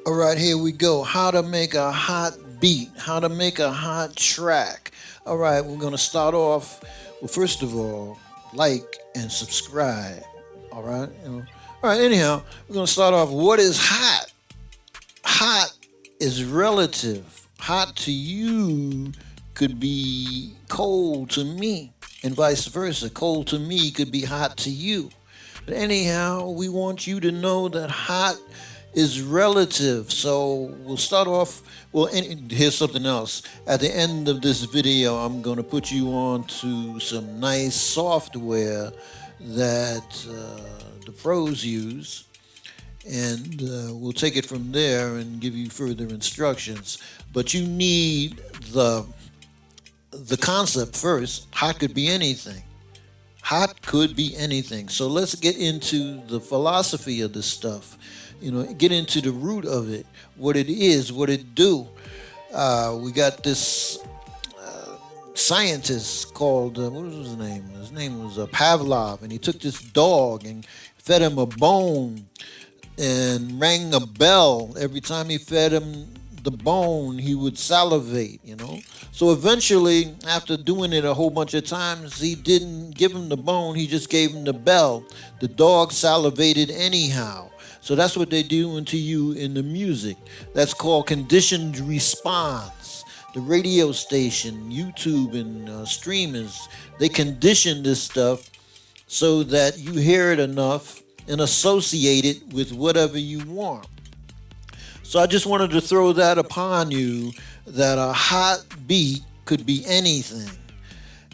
All right, here we go. How to make a hot beat, how to make a hot track. All right, we're going to start off. Well, first of all, like and subscribe. All right. All right, anyhow, we're going to start off. What is hot? Hot is relative. Hot to you could be cold to me, and vice versa. Cold to me could be hot to you. But anyhow, we want you to know that hot is relative. So we'll start off. Well, here's something else. At the end of this video, I'm going to put you on to some nice software that the pros use, and we'll take it from there and give you further instructions. But you need the concept first. Hot could be anything. Hot could be anything. So let's get into the philosophy of this stuff. Get into the root of it, what it is, what it do. We got this scientist called, what was his name? His name was Pavlov, and he took this dog and fed him a bone and rang a bell. Every time he fed him the bone, he would salivate, So eventually, after doing it a whole bunch of times, he didn't give him the bone, he just gave him the bell. The dog salivated anyhow. So that's what they're doing to you in the music. That's called conditioned response. The radio station, YouTube, and streamers, they condition this stuff so that you hear it enough and associate it with whatever you want. So I just wanted to throw that upon you, that a hot beat could be anything.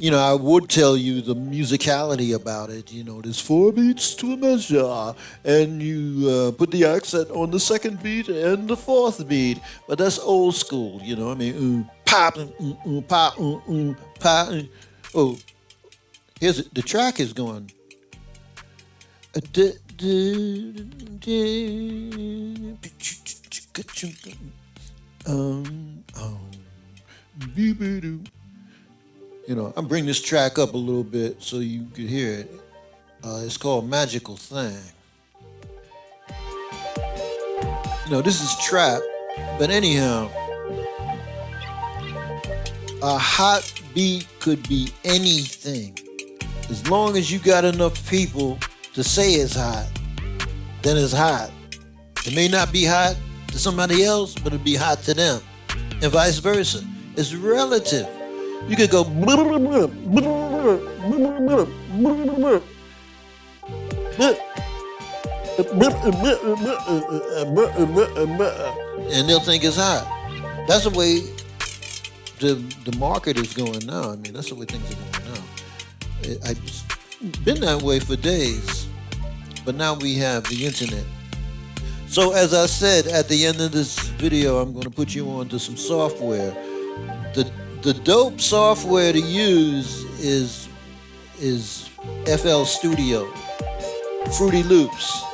I would tell you the musicality about it. There's 4 beats to a measure, and you put the accent on the second beat and the fourth beat. But that's old school, pop, pop, pop. Oh, here's it. The track is going. I'm bringing this track up a little bit so you could hear it. It's called Magical Thing. This is trap, but anyhow, a hot beat could be anything. As long as you got enough people to say it's hot, then it's hot. It may not be hot to somebody else, but it'll be hot to them, and vice versa. It's relative. You could go, and they'll think it's hot. That's the way the market is going now. That's the way things are going now. I've been that way for days, but now we have the internet. So as I said, at the end of this video, I'm going to put you on to some software. The dope software to use is FL Studio, Fruity Loops.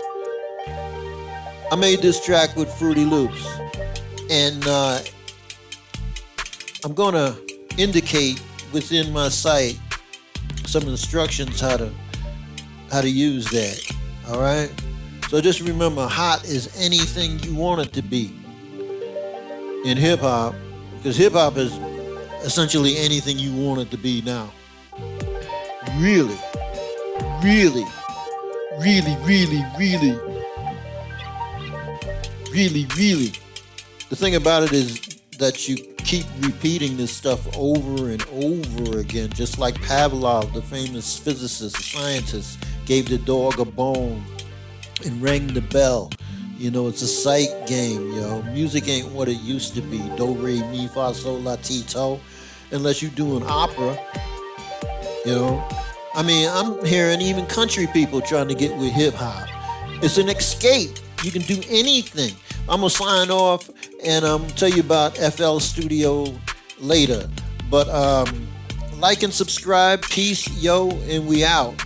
I made this track with Fruity Loops, and I'm going to indicate within my site some instructions how to use that. All right. So just remember, hot is anything you want it to be in hip hop, because hip hop is essentially anything you want it to be now. Really, really, really, really, really, really, really. The thing about it is that you keep repeating this stuff over and over again, just like Pavlov, the famous physicist, scientist, gave the dog a bone and rang the bell. It's a sight game, Music ain't what it used to be. Do, re, mi, fa, sol, la, ti, to. Unless you do an opera, I'm hearing even country people trying to get with hip hop. It's an escape. You can do anything. I'm going to sign off and tell you about FL Studio later. But like and subscribe. Peace, yo, and we out.